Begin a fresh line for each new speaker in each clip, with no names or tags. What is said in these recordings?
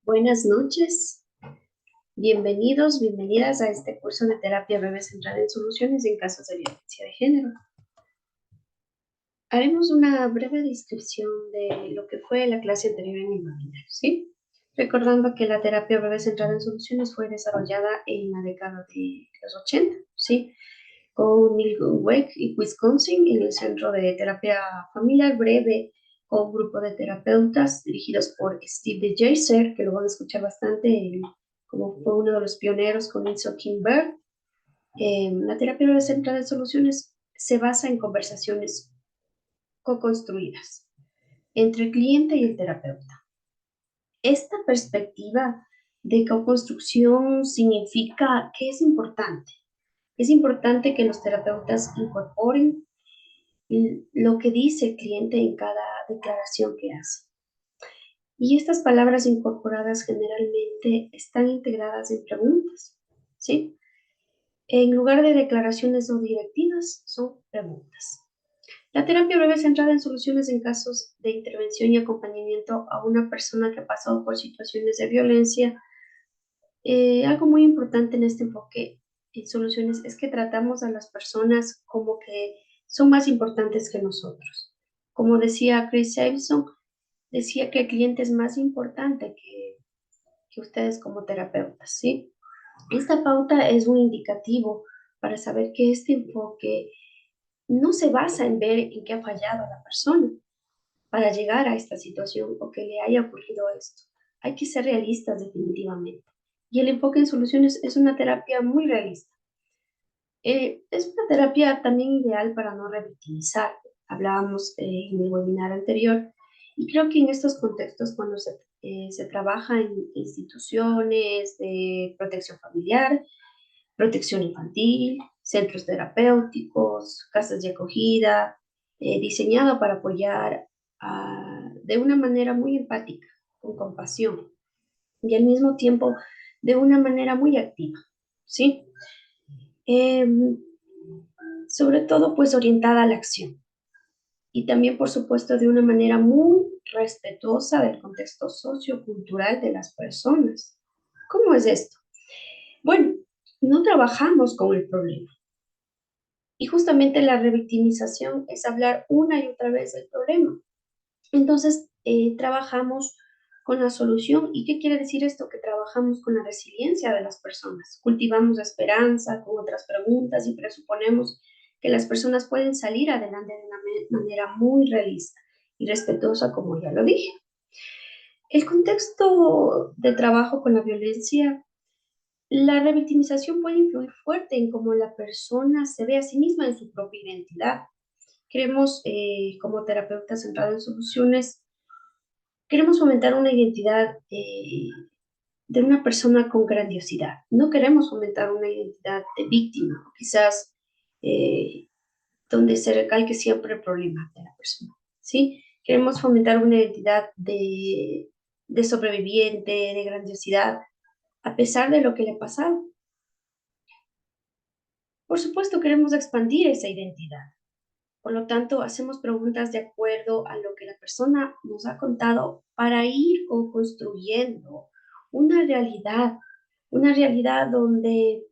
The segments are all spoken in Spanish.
Buenas noches, bienvenidos, bienvenidas a este curso de terapia breve centrada en soluciones en casos de violencia de género. Haremos una breve descripción de lo que fue la clase anterior en el webinar, ¿sí? Recordando que la terapia breve centrada en soluciones fue desarrollada en la década de los 80, ¿sí? Con Milwaukee y Wisconsin en el Centro de Terapia Familiar Breve, con un grupo de terapeutas dirigidos por Steve DeJacer, que lo van a escuchar bastante, como fue uno de los pioneros con Ilso Kimber. La terapia breve centrada en soluciones se basa en conversaciones co-construidas entre el cliente y el terapeuta. Esta perspectiva de co-construcción significa que es importante. Es importante que los terapeutas incorporen lo que dice el cliente en cada declaración que hace. Y estas palabras incorporadas generalmente están integradas en preguntas, ¿sí? En lugar de declaraciones o directivas, son preguntas. La terapia breve centrada en soluciones en casos de intervención y acompañamiento a una persona que ha pasado por situaciones de violencia. Algo muy importante en este enfoque en soluciones es que tratamos a las personas como que son más importantes que nosotros. Como decía Chris Savison, decía que el cliente es más importante que ustedes como terapeutas, ¿sí? Esta pauta es un indicativo para saber que este enfoque no se basa en ver en qué ha fallado la persona para llegar a esta situación o que le haya ocurrido esto. Hay que ser realistas definitivamente. Y el enfoque en soluciones es una terapia muy realista. Es una terapia también ideal para no revictimizar. Hablábamos en el webinar anterior y creo que en estos contextos cuando se trabaja en instituciones de protección familiar, protección infantil, centros terapéuticos, casas de acogida, diseñado para apoyar de una manera muy empática, con compasión y al mismo tiempo de una manera muy activa, ¿sí? Em, Sobre todo pues orientada a la acción y también por supuesto de una manera muy respetuosa del contexto sociocultural de las personas. ¿Cómo es esto? Bueno, no trabajamos con el problema. Y justamente la revictimización es hablar una y otra vez del problema. Entonces, trabajamos con la solución. ¿Y qué quiere decir esto? Que trabajamos con la resiliencia de las personas. Cultivamos la esperanza con otras preguntas y presuponemos que las personas pueden salir adelante de una manera muy realista y respetuosa, como ya lo dije. El contexto de trabajo con la violencia, la revictimización puede influir fuerte en cómo la persona se ve a sí misma en su propia identidad. Queremos, como terapeutas centrados en soluciones, queremos fomentar una identidad de una persona con grandiosidad. No queremos fomentar una identidad de víctima, o quizás donde se recalque siempre el problema de la persona, ¿sí? Queremos fomentar una identidad de sobreviviente, de grandiosidad, a pesar de lo que le ha pasado. Por supuesto, queremos expandir esa identidad. Por lo tanto, hacemos preguntas de acuerdo a lo que la persona nos ha contado para ir construyendo una una realidad donde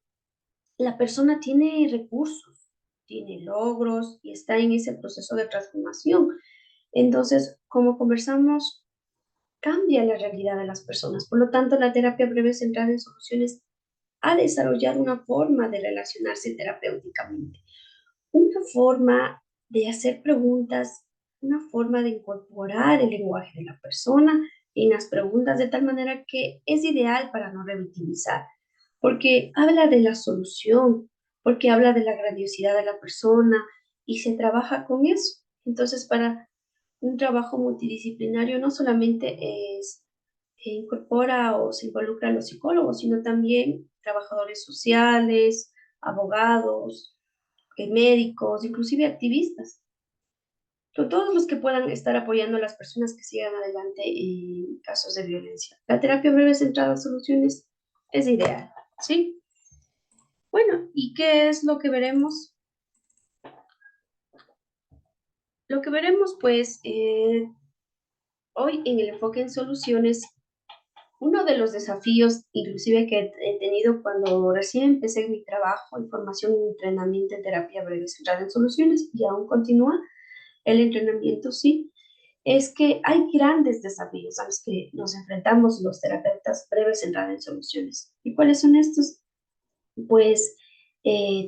la persona tiene recursos, tiene logros y está en ese proceso de transformación. Entonces, como conversamos, cambia la realidad de las personas. Por lo tanto, la terapia breve centrada en soluciones ha desarrollado una forma de relacionarse terapéuticamente, una forma de hacer preguntas, una forma de incorporar el lenguaje de la persona en las preguntas de tal manera que es ideal para no revictimizar, porque habla de la solución, porque habla de la grandiosidad de la persona y se trabaja con eso. Entonces, para un trabajo multidisciplinario no solamente incorpora o se involucra a los psicólogos, sino también trabajadores sociales, abogados, médicos, inclusive activistas, con todos los que puedan estar apoyando a las personas que sigan adelante en casos de violencia. La terapia breve centrada en soluciones es ideal, ¿sí? Bueno, ¿y qué es lo que veremos? Lo que veremos, pues, hoy en el enfoque en soluciones Uno de los desafíos, inclusive que he tenido cuando recién empecé mi trabajo en formación y entrenamiento en terapia breve centrada en soluciones, y aún continúa el entrenamiento, sí, es que hay grandes desafíos a los que nos enfrentamos los terapeutas breves centrados en soluciones. ¿Y cuáles son estos? Pues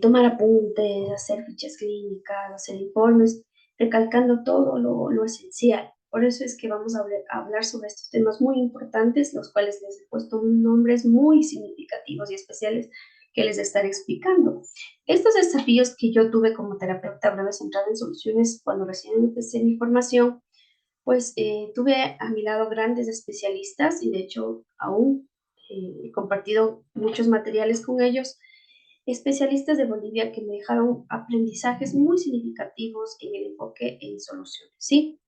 tomar apuntes, hacer fichas clínicas, hacer informes, recalcando todo lo esencial. Por eso es que vamos a hablar sobre estos temas muy importantes, los cuales les he puesto nombres muy significativos y especiales que les estaré explicando. Estos desafíos que yo tuve como terapeuta breve centrada en soluciones cuando recién empecé mi formación, pues tuve a mi lado grandes especialistas y de hecho aún he compartido muchos materiales con ellos, especialistas de Bolivia que me dejaron aprendizajes muy significativos en el enfoque en soluciones, ¿sí?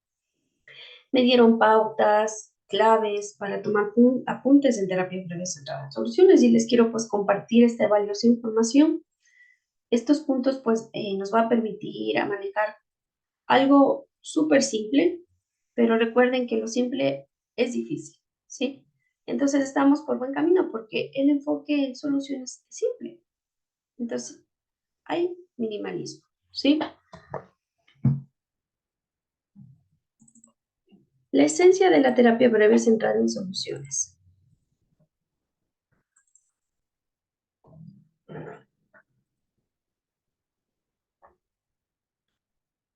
Me dieron pautas, claves para tomar apuntes en terapia breve centrada en soluciones y les quiero pues compartir esta valiosa información. Estos puntos pues nos va a permitir a manejar algo súper simple, pero recuerden que lo simple es difícil, ¿sí? Entonces estamos por buen camino porque el enfoque en soluciones es simple. Entonces hay minimalismo, ¿sí? La esencia de la terapia breve es centrada en soluciones.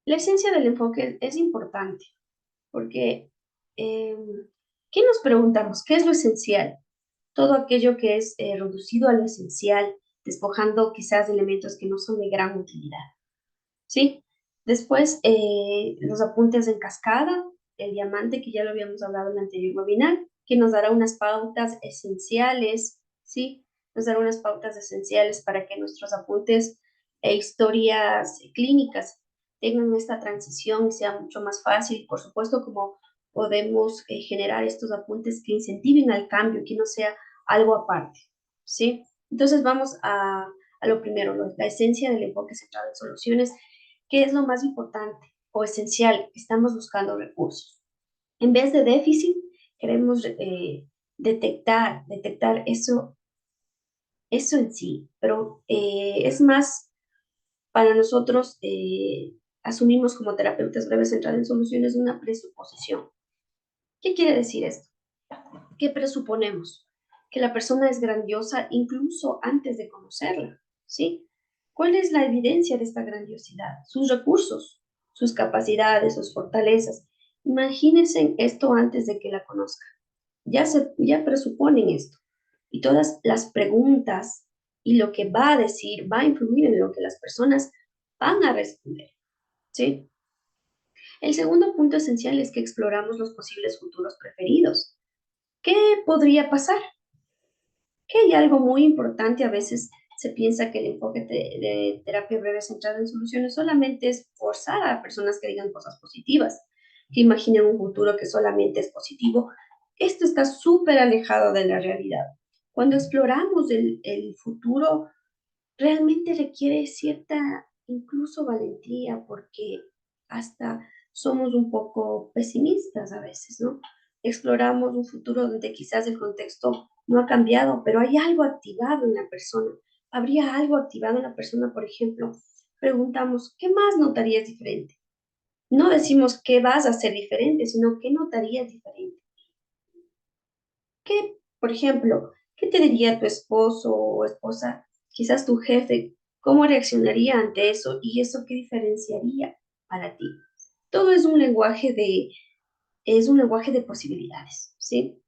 La esencia del enfoque es importante porque, eh, ¿qué nos preguntamos? ¿Qué es lo esencial? Todo aquello que es reducido a lo esencial, despojando quizás de elementos que no son de gran utilidad, ¿sí? Después, los apuntes en cascada, el diamante, que ya lo habíamos hablado en el anterior webinar, que nos dará unas pautas esenciales, ¿sí? Nos dará unas pautas esenciales para que nuestros apuntes e historias clínicas tengan esta transición y sea mucho más fácil. Por supuesto, como podemos generar estos apuntes que incentiven al cambio, que no sea algo aparte, ¿sí? Entonces vamos a lo primero, la esencia del enfoque centrado en soluciones. ¿Qué es lo más importante o esencial? Estamos buscando recursos. En vez de déficit, queremos detectar eso en sí, pero es más para nosotros, asumimos como terapeutas breves centrados en soluciones una presuposición. ¿Qué quiere decir esto? ¿Qué presuponemos? Que la persona es grandiosa incluso antes de conocerla, ¿sí? ¿Cuál es la evidencia de esta grandiosidad? Sus recursos, sus capacidades, sus fortalezas. Imagínense esto antes de que la conozcan. Ya presuponen esto. Y todas las preguntas y lo que va a decir va a influir en lo que las personas van a responder, ¿sí? El segundo punto esencial es que exploramos los posibles futuros preferidos. ¿Qué podría pasar? Que hay algo muy importante, a veces se piensa que el enfoque de terapia breve centrada en soluciones solamente es forzar a personas que digan cosas positivas, que imaginen un futuro que solamente es positivo. Esto está súper alejado de la realidad. Cuando exploramos el futuro, realmente requiere cierta, incluso valentía, porque hasta somos un poco pesimistas a veces, ¿no? Exploramos un futuro donde quizás el contexto no ha cambiado, pero hay algo activado en la persona. ¿Habría algo activado en la persona, por ejemplo? Preguntamos, ¿qué más notarías diferente? No decimos qué vas a hacer diferente, sino qué notarías diferente. ¿Qué, por ejemplo, qué te diría tu esposo o esposa, quizás tu jefe? ¿Cómo reaccionaría ante eso? ¿Y eso qué diferenciaría para ti? Todo es un lenguaje de posibilidades, ¿sí?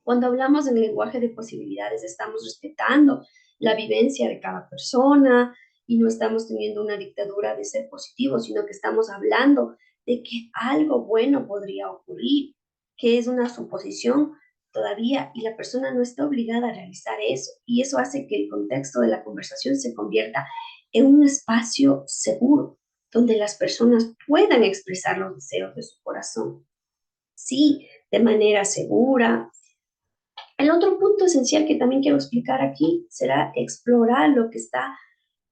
Cuando hablamos en lenguaje de posibilidades, estamos respetando la vivencia de cada persona y no estamos teniendo una dictadura de ser positivo, sino que estamos hablando de que algo bueno podría ocurrir, que es una suposición todavía y la persona no está obligada a realizar eso. Y eso hace que el contexto de la conversación se convierta en un espacio seguro, donde las personas puedan expresar los deseos de su corazón. Sí, de manera segura. El otro punto esencial que también quiero explicar aquí será explorar lo que está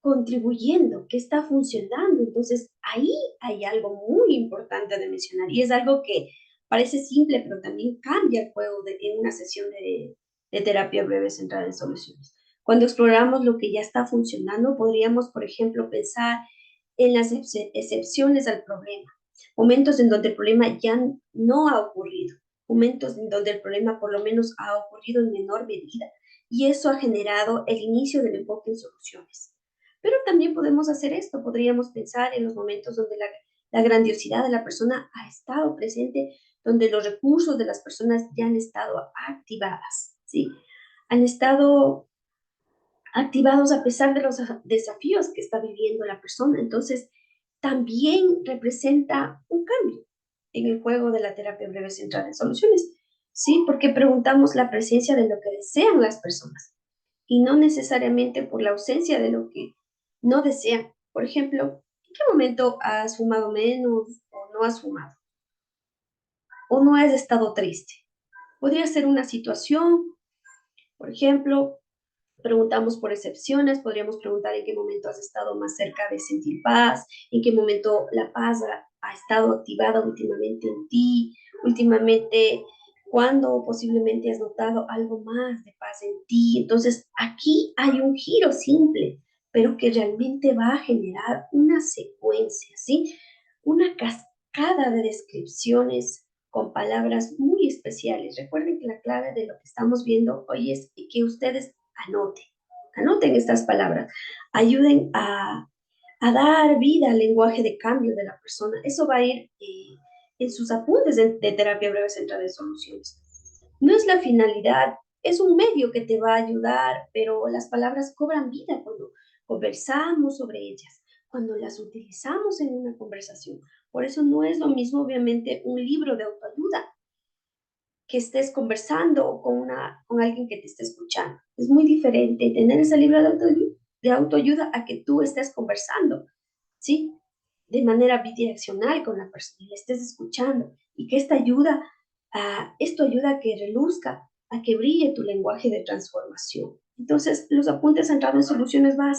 contribuyendo, que está funcionando. Entonces, ahí hay algo muy importante de mencionar y es algo que Parece simple, pero también cambia el juego en una sesión de terapia breve centrada en soluciones. Cuando exploramos lo que ya está funcionando, podríamos, por ejemplo, pensar en las excepciones al problema, momentos en donde el problema ya no ha ocurrido, momentos en donde el problema por lo menos ha ocurrido en menor medida, y eso ha generado el inicio del enfoque en soluciones. Pero también podemos hacer esto, podríamos pensar en los momentos donde la grandiosidad de la persona ha estado presente, donde los recursos de las personas ya han estado activadas, ¿sí? Han estado activados a pesar de los desafíos que está viviendo la persona. Entonces, también representa un cambio en el juego de la terapia breve centrada en soluciones, ¿sí? Porque preguntamos la presencia de lo que desean las personas y no necesariamente por la ausencia de lo que no desean. Por ejemplo, ¿en qué momento has fumado menos o no has fumado? ¿O no has estado triste? Podría ser una situación, por ejemplo, preguntamos por excepciones, podríamos preguntar en qué momento has estado más cerca de sentir paz, en qué momento la paz ha estado activada últimamente en ti, últimamente cuándo posiblemente has notado algo más de paz en ti. Entonces, aquí hay un giro simple, pero que realmente va a generar una secuencia, ¿sí? Una cascada de descripciones con palabras muy especiales. Recuerden que la clave de lo que estamos viendo hoy es que ustedes anoten, anoten estas palabras, ayuden a dar vida al lenguaje de cambio de la persona. Eso va a ir en sus apuntes de terapia breve centrada en soluciones. No es la finalidad, es un medio que te va a ayudar, pero las palabras cobran vida cuando conversamos sobre ellas, cuando las utilizamos en una conversación. Por eso no es lo mismo, obviamente, un libro de autoayuda que estés conversando con alguien que te esté escuchando. Es muy diferente tener ese libro de autoayuda a que tú estés conversando, ¿sí? De manera bidireccional con la persona y le estés escuchando. Y que esto ayuda a que reluzca, a que brille tu lenguaje de transformación. Entonces, los apuntes centrados en soluciones van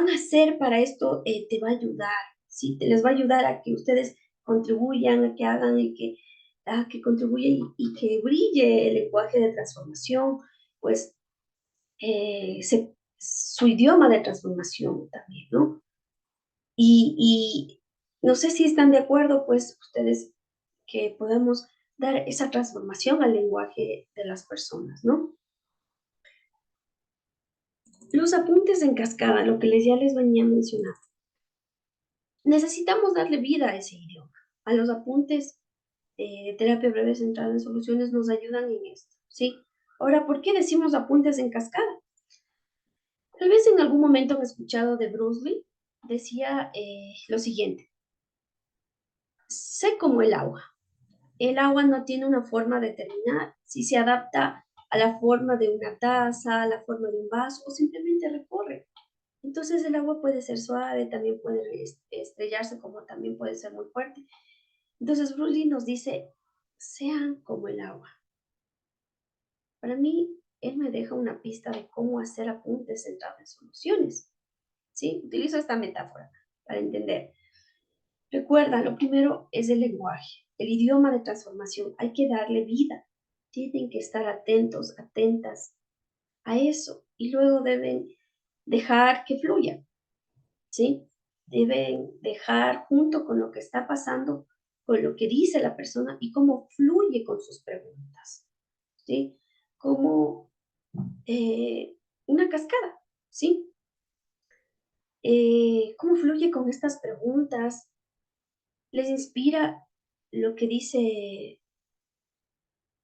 a ser para esto, te va a ayudar, ¿sí? Te les va a ayudar a que ustedes contribuyan, a que hagan y a que contribuya y que brille el lenguaje de transformación, pues su idioma de transformación también, ¿no? Y no sé si están de acuerdo, pues ustedes, que podemos dar esa transformación al lenguaje de las personas, ¿no? Los apuntes en cascada, lo que ya les venía mencionando. Necesitamos darle vida a ese idioma. A los apuntes de terapia breve centrada en soluciones nos ayudan en esto, ¿sí? Ahora, ¿por qué decimos apuntes en cascada? Tal vez en algún momento han escuchado de Bruce Lee, decía lo siguiente: sé como el agua. El agua no tiene una forma determinada, si se adapta a la forma de una taza, a la forma de un vaso o simplemente recorre. Entonces el agua puede ser suave, también puede estrellarse, como también puede ser muy fuerte. Entonces Bruce Lee nos dice, sean como el agua. Para mí, él me deja una pista de cómo hacer apuntes centrados en soluciones. ¿Sí? Utilizo esta metáfora para entender. Recuerda, lo primero es el lenguaje, el idioma de transformación. Hay que darle vida. Tienen que estar atentos, atentas a eso. Y luego deben dejar que fluya, ¿sí? Deben dejar junto con lo que está pasando, con lo que dice la persona y cómo fluye con sus preguntas, ¿sí? Como una cascada, ¿sí? ¿Cómo fluye con estas preguntas? Les inspira lo que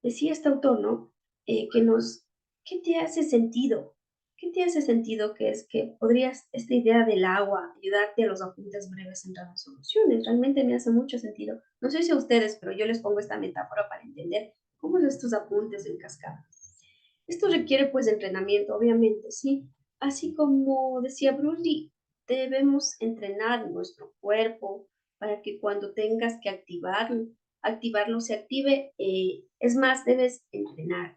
decía este autor, ¿no? ¿Qué te hace sentido? ¿Qué te hace sentido que es que podrías, esta idea del agua, ayudarte a los apuntes breves en las soluciones? Realmente me hace mucho sentido. No sé si a ustedes, pero yo les pongo esta metáfora para entender cómo son estos apuntes en cascada. Esto requiere pues entrenamiento, obviamente, ¿sí? Así como decía Bruce Lee, debemos entrenar nuestro cuerpo para que cuando tengas que activarlo se active. Es más, debes entrenar,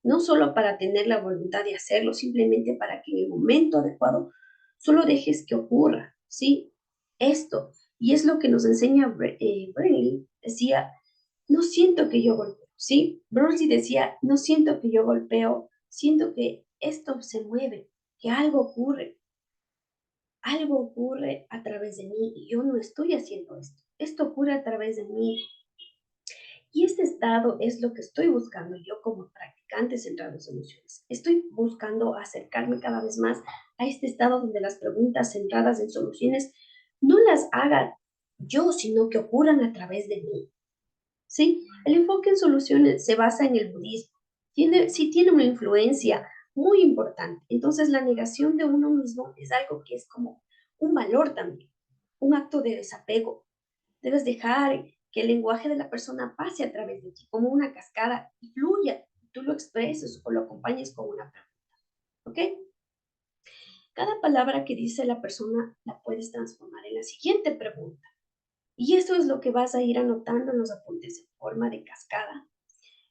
no solo para tener la voluntad de hacerlo, simplemente para que en el momento adecuado solo dejes que ocurra, ¿sí? Esto, y es lo que nos enseña Brenly, decía, no siento que yo golpeo, ¿sí? Bruce decía, no siento que yo golpeo, siento que esto se mueve, que algo ocurre a través de mí y yo no estoy haciendo esto. Esto ocurre a través de mí y este estado es lo que estoy buscando yo como practicante centrado en soluciones. Estoy buscando acercarme cada vez más a este estado donde las preguntas centradas en soluciones no las haga yo, sino que ocurran a través de mí. ¿Sí? El enfoque en soluciones se basa en el budismo. Sí tiene una influencia muy importante. Entonces, la negación de uno mismo es algo que es como un valor también, un acto de desapego. Debes dejar que el lenguaje de la persona pase a través de ti, como una cascada, y fluya. Tú lo expreses o lo acompañes con una pregunta. ¿Ok? Cada palabra que dice la persona la puedes transformar en la siguiente pregunta. Y eso es lo que vas a ir anotando en los apuntes en forma de cascada.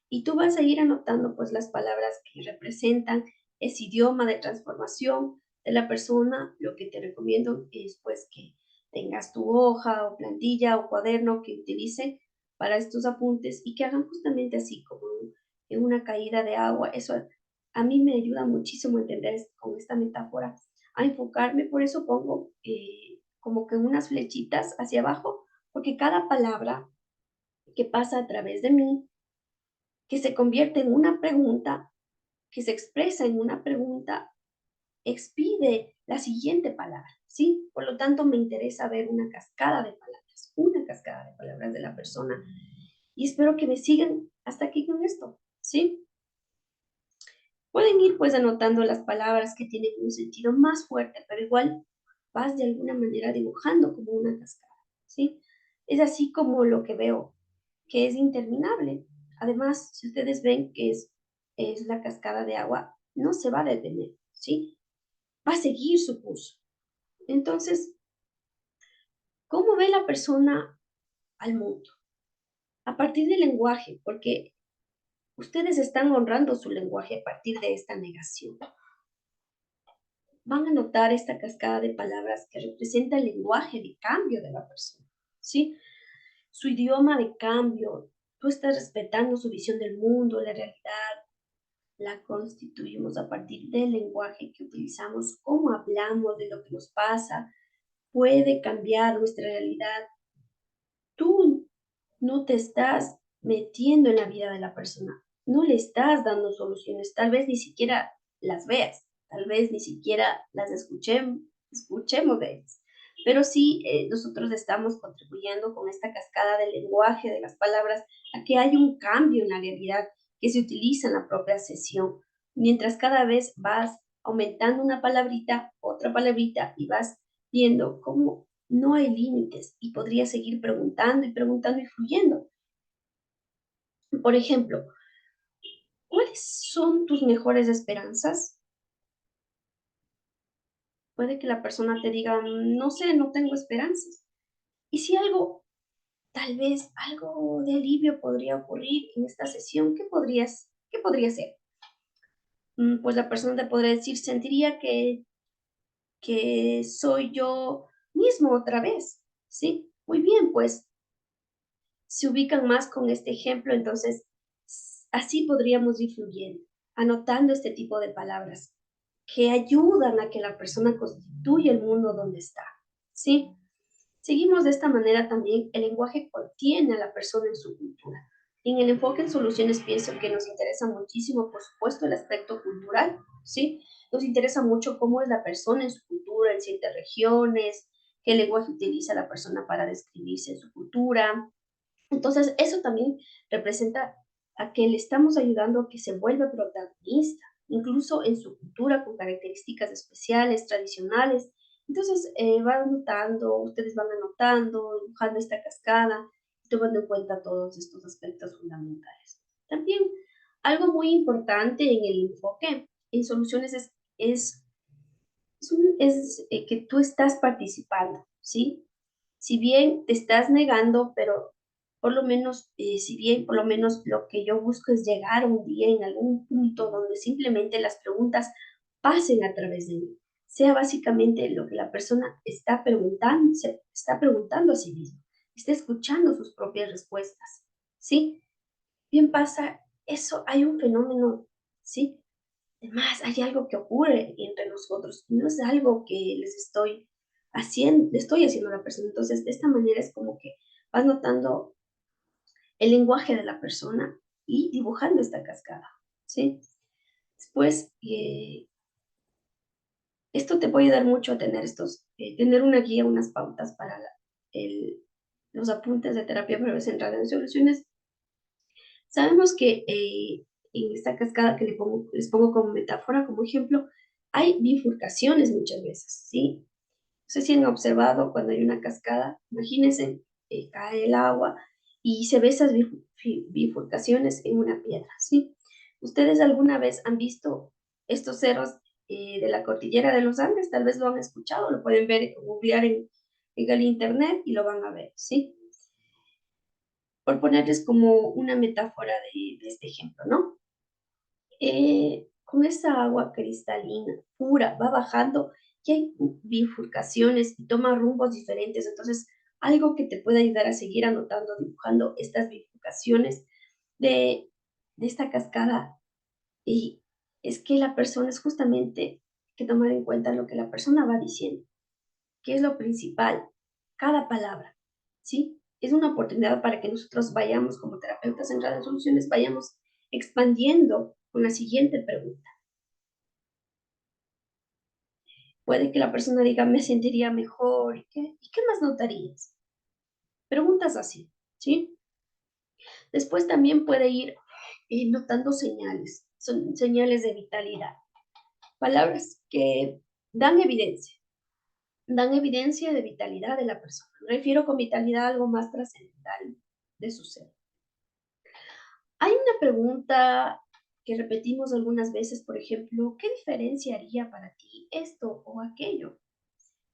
Y tú vas a ir anotando pues las palabras que representan ese idioma de transformación de la persona. Lo que te recomiendo es pues que tengas tu hoja o plantilla o cuaderno que utilice para estos apuntes y que hagan justamente así como en una caída de agua. Eso a mí me ayuda muchísimo a entender con esta metáfora, a enfocarme. Por eso pongo como que unas flechitas hacia abajo, porque cada palabra que pasa a través de mí, que se convierte en una pregunta, que se expresa en una pregunta, expide la siguiente palabra, ¿sí? Por lo tanto, me interesa ver una cascada de palabras de la persona. Y espero que me sigan hasta aquí con esto, ¿sí? Pueden ir pues anotando las palabras que tienen un sentido más fuerte, pero igual vas de alguna manera dibujando como una cascada, ¿sí? Es así como lo que veo, que es interminable. Además, si ustedes ven que es la cascada de agua, no se va a detener, ¿sí? Va a seguir su curso. Entonces, ¿cómo ve la persona al mundo? A partir del lenguaje, porque ustedes están honrando su lenguaje a partir de esta negación. Van a notar esta cascada de palabras que representa el lenguaje de cambio de la persona, ¿sí? Su idioma de cambio. Tú estás respetando su visión del mundo, la realidad, la constituimos a partir del lenguaje que utilizamos, cómo hablamos de lo que nos pasa, puede cambiar nuestra realidad. Tú no te estás metiendo en la vida de la persona, no le estás dando soluciones, tal vez ni siquiera las veas, tal vez ni siquiera las escuchemos de ellas, pero sí nosotros estamos contribuyendo con esta cascada del lenguaje, de las palabras, a que haya un cambio en la realidad que se utiliza en la propia sesión, mientras cada vez vas aumentando una palabrita, otra palabrita y vas viendo cómo no hay límites y podría seguir preguntando y preguntando y fluyendo. Por ejemplo, ¿cuáles son tus mejores esperanzas? Puede que la persona te diga, no sé, no tengo esperanzas. Y si tal vez algo de alivio podría ocurrir en esta sesión, qué podría ser? Pues la persona te podría decir, sentiría que soy yo mismo otra vez, ¿sí? Muy bien, pues se ubican más con este ejemplo, entonces así podríamos ir fluyendo, anotando este tipo de palabras que ayudan a que la persona constituya el mundo donde está, ¿sí? Seguimos de esta manera también, el lenguaje contiene a la persona en su cultura. En el enfoque en soluciones pienso que nos interesa muchísimo, por supuesto, el aspecto cultural, ¿sí? Nos interesa mucho cómo es la persona en su cultura, en ciertas regiones, qué lenguaje utiliza la persona para describirse en su cultura, entonces, eso también representa a que le estamos ayudando a que se vuelva protagonista, incluso en su cultura con características especiales, tradicionales. Entonces, ustedes van anotando, dibujando esta cascada, tomando en cuenta todos estos aspectos fundamentales. También, algo muy importante en el enfoque en soluciones es que tú estás participando, ¿sí? Si bien te estás negando, pero por lo menos, si bien por lo menos lo que yo busco es llegar un día en algún punto donde simplemente las preguntas pasen a través de mí, sea básicamente lo que la persona se está preguntando a sí misma, está escuchando sus propias respuestas, ¿sí? Bien pasa eso, hay un fenómeno, ¿sí? Además, hay algo que ocurre entre nosotros, y no es algo que le estoy haciendo a la persona. Entonces, de esta manera es como que vas notando el lenguaje de la persona y dibujando esta cascada, ¿sí? Después, esto te puede ayudar mucho a tener una guía, unas pautas para el los apuntes de terapia breve centrada en soluciones. Sabemos que, en esta cascada que les pongo como metáfora, como ejemplo, hay bifurcaciones muchas veces, ¿sí? No sé si han observado cuando hay una cascada, imagínense, cae el agua y se ve esas bifurcaciones en una piedra, ¿sí? ¿Ustedes alguna vez han visto estos cerros, de la cordillera de los Andes? Tal vez lo han escuchado, lo pueden ver, googlear en el internet y lo van a ver, ¿sí? Por ponerles como una metáfora de este ejemplo, ¿no? Con esa agua cristalina, pura, va bajando y hay bifurcaciones y toma rumbos diferentes. Entonces, algo que te puede ayudar a seguir anotando, dibujando estas bifurcaciones de, de esta cascada. Y es que la persona es justamente que tomar en cuenta lo que la persona va diciendo, que es lo principal, cada palabra, ¿sí? Es una oportunidad para que nosotros vayamos, como terapeutas en Radio Soluciones, vayamos expandiendo con la siguiente pregunta. Puede que la persona diga, me sentiría mejor, ¿y qué más notarías? Preguntas así, ¿sí? Después también puede ir notando señales, son señales de vitalidad, palabras que dan evidencia de vitalidad de la persona. Me refiero con vitalidad a algo más trascendental de su ser. Hay una pregunta que repetimos algunas veces, por ejemplo, ¿qué diferencia haría para ti esto o aquello?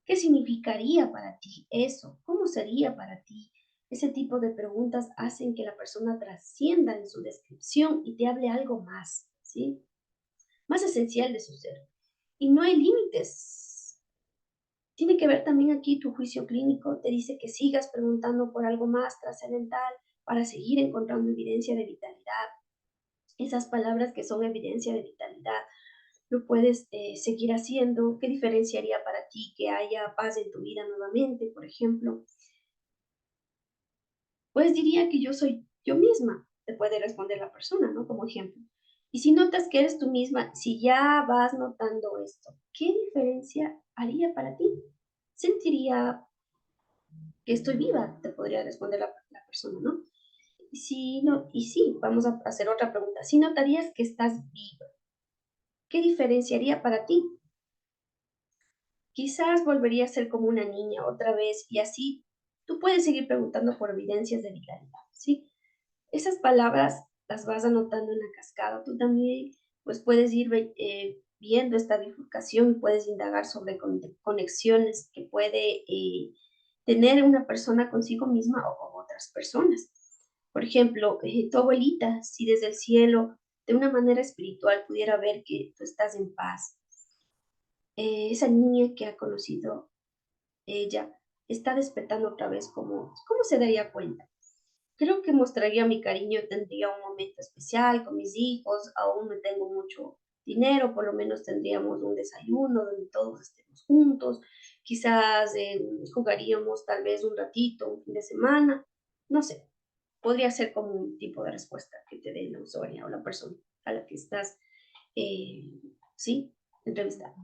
¿Qué significaría para ti eso? ¿Cómo sería para ti? Ese tipo de preguntas hacen que la persona trascienda en su descripción y te hable algo más, ¿sí? Más esencial de su ser. Y no hay límites. Tiene que ver también aquí tu juicio clínico. Te dice que sigas preguntando por algo más trascendental para seguir encontrando evidencia de vitalidad. Esas palabras que son evidencia de vitalidad lo puedes seguir haciendo. ¿Qué diferencia haría para ti que haya paz en tu vida nuevamente, por ejemplo? Pues diría que yo soy yo misma, te puede responder la persona, ¿no? Como ejemplo. Y si notas que eres tú misma, si ya vas notando esto, ¿qué diferencia haría para ti? Sentiría que estoy viva, te podría responder la persona, ¿no? Y si no, y sí, vamos a hacer otra pregunta. Si notarías que estás viva, ¿qué diferenciaría para ti? Quizás volvería a ser como una niña otra vez y así tú puedes seguir preguntando por evidencias de vitalidad, ¿sí? Esas palabras las vas anotando en la cascada. Tú también, pues, puedes ir viendo esta bifurcación y puedes indagar sobre conexiones que puede tener una persona consigo misma o con otras personas. Por ejemplo, tu abuelita, si desde el cielo, de una manera espiritual, pudiera ver que tú estás en paz, esa niña que ha conocido ella está despertando otra vez, ¿cómo se daría cuenta? Creo que mostraría mi cariño, tendría un momento especial con mis hijos, aún no tengo mucho dinero, por lo menos tendríamos un desayuno donde todos estemos juntos, quizás jugaríamos tal vez un ratito, un fin de semana, no sé, podría ser como un tipo de respuesta que te dé la usuaria o la persona a la que estás, eh, sí, entrevistando.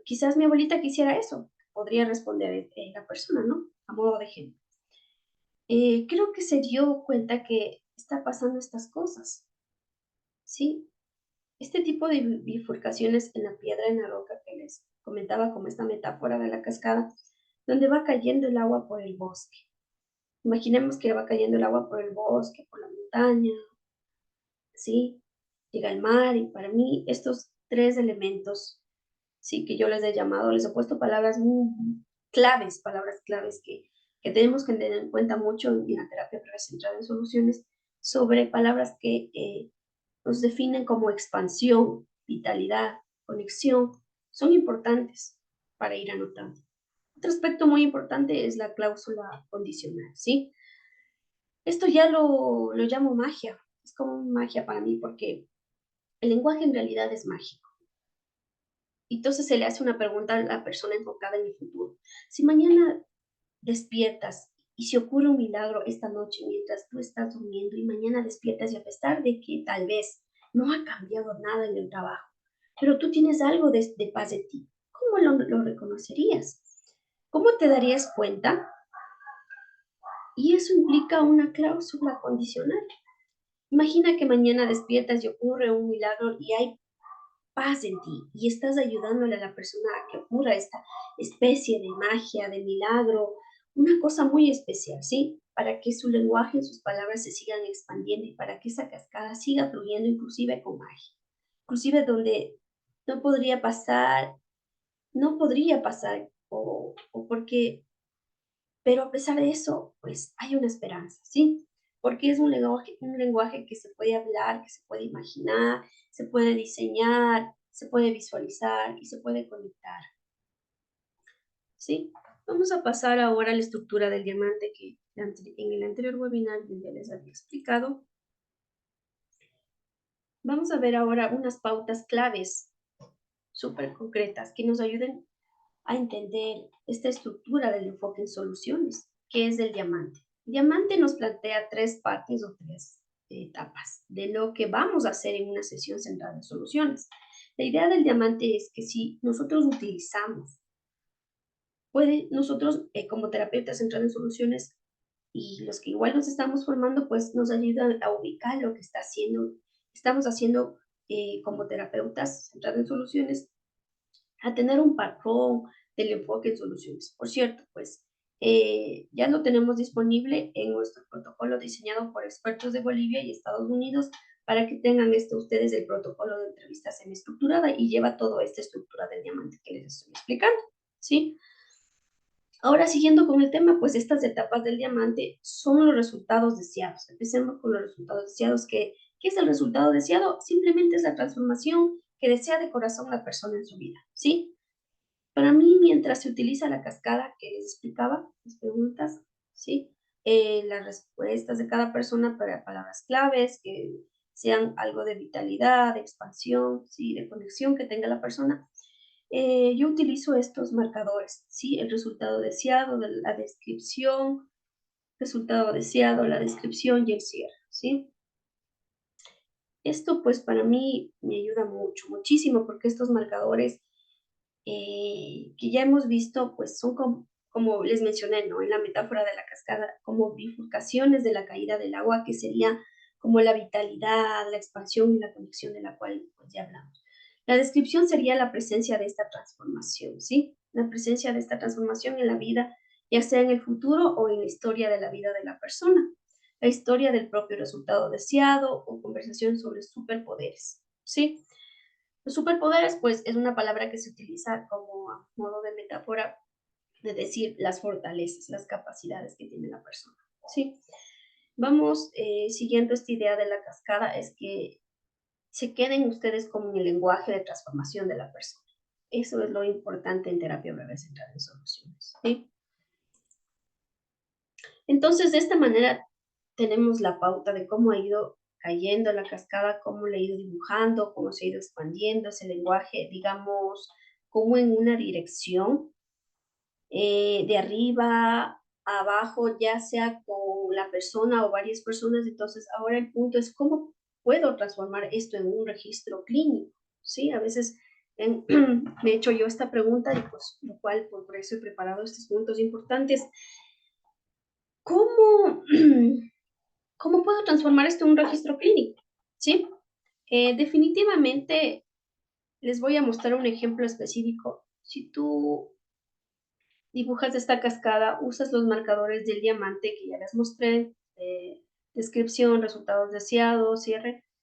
Quizás mi abuelita quisiera eso, podría responder la persona, ¿no? A modo de ejemplo. Creo que se dio cuenta que está pasando estas cosas, ¿sí? Este tipo de bifurcaciones en la piedra, en la roca que les comentaba como esta metáfora de la cascada, donde va cayendo el agua por el bosque. Imaginemos que va cayendo el agua por el bosque, por la montaña, ¿sí? Llega el mar y para mí estos tres elementos, sí, que yo les he llamado, les he puesto palabras muy claves, palabras claves que tenemos que tener en cuenta mucho en la terapia breve centrada en soluciones, sobre palabras que nos definen como expansión, vitalidad, conexión, son importantes para ir anotando. Otro aspecto muy importante es la cláusula condicional, ¿sí? Esto ya lo llamo magia, es como magia para mí porque el lenguaje en realidad es mágico. Entonces se le hace una pregunta a la persona enfocada en el futuro. Si mañana despiertas y si ocurre un milagro esta noche mientras tú estás durmiendo y mañana despiertas y a pesar de que tal vez no ha cambiado nada en el trabajo, pero tú tienes algo de paz de ti, ¿cómo lo reconocerías? ¿Cómo te darías cuenta? Y eso implica una cláusula condicional. Imagina que mañana despiertas y ocurre un milagro y hay paz en ti y estás ayudándole a la persona a que ocurra esta especie de magia, de milagro, una cosa muy especial, ¿sí? Para que su lenguaje y sus palabras se sigan expandiendo y para que esa cascada siga fluyendo inclusive con magia, inclusive donde no podría pasar, no podría pasar o porque pero a pesar de eso, pues hay una esperanza, ¿sí? Porque es un lenguaje que se puede hablar, que se puede imaginar, se puede diseñar, se puede visualizar y se puede conectar, ¿sí? Vamos a pasar ahora a la estructura del diamante que en el anterior webinar yo ya les había explicado. Vamos a ver ahora unas pautas claves súper concretas que nos ayuden a entender esta estructura del enfoque en soluciones, que es el diamante. Diamante nos plantea tres partes o tres etapas de lo que vamos a hacer en una sesión centrada en soluciones. La idea del diamante es que si nosotros utilizamos, nosotros como terapeutas centrados en soluciones y los que igual nos estamos formando, pues nos ayudan a ubicar lo que estamos haciendo como terapeutas centrados en soluciones a tener un patrón del enfoque en soluciones. Por cierto, pues ya lo tenemos disponible en nuestro protocolo diseñado por expertos de Bolivia y Estados Unidos para que tengan ustedes el protocolo de entrevista semiestructurada y lleva toda esta estructura del diamante que les estoy explicando, ¿sí? Ahora, siguiendo con el tema, pues estas etapas del diamante son los resultados deseados. Empecemos con los resultados deseados. ¿Qué es el resultado deseado? Simplemente es la transformación que desea de corazón la persona en su vida, ¿sí? Para mí, mientras se utiliza la cascada que les explicaba, las preguntas, ¿sí? Las respuestas de cada persona para palabras claves que sean algo de vitalidad, de expansión, ¿sí? De conexión que tenga la persona. Yo utilizo estos marcadores, ¿sí? El resultado deseado, la descripción, resultado deseado, la descripción y el cierre, ¿sí? Esto pues para mí me ayuda mucho, muchísimo, porque estos marcadores que ya hemos visto, pues son como les mencioné, ¿no? En la metáfora de la cascada, como bifurcaciones de la caída del agua, que sería como la vitalidad, la expansión y la conexión de la cual pues ya hablamos. La descripción sería la presencia de esta transformación, ¿sí? La presencia de esta transformación en la vida, ya sea en el futuro o en la historia de la vida de la persona. La historia del propio resultado deseado o conversación sobre superpoderes, ¿sí? Los superpoderes, pues, es una palabra que se utiliza como a modo de metáfora de decir las fortalezas, las capacidades que tiene la persona, ¿sí? Vamos siguiendo esta idea de la cascada, es que se queden ustedes con el lenguaje de transformación de la persona. Eso es lo importante en terapia breve centrada en soluciones, ¿sí? Entonces, de esta manera tenemos la pauta de cómo ha ido cayendo la cascada, cómo le ha ido dibujando, cómo se ha ido expandiendo ese lenguaje, digamos, como en una dirección, de arriba a abajo, ya sea con la persona o varias personas. Entonces, ahora el punto es cómo puedo transformar esto en un registro clínico, ¿sí? A veces me he hecho yo esta pregunta y pues lo cual por eso he preparado estos puntos importantes. ¿Cómo, cómo puedo transformar esto en un registro clínico? ¿Sí? Definitivamente les voy a mostrar un ejemplo específico. Si tú dibujas esta cascada, usas los marcadores del diamante que ya les mostré, descripción, resultados deseados, cierre.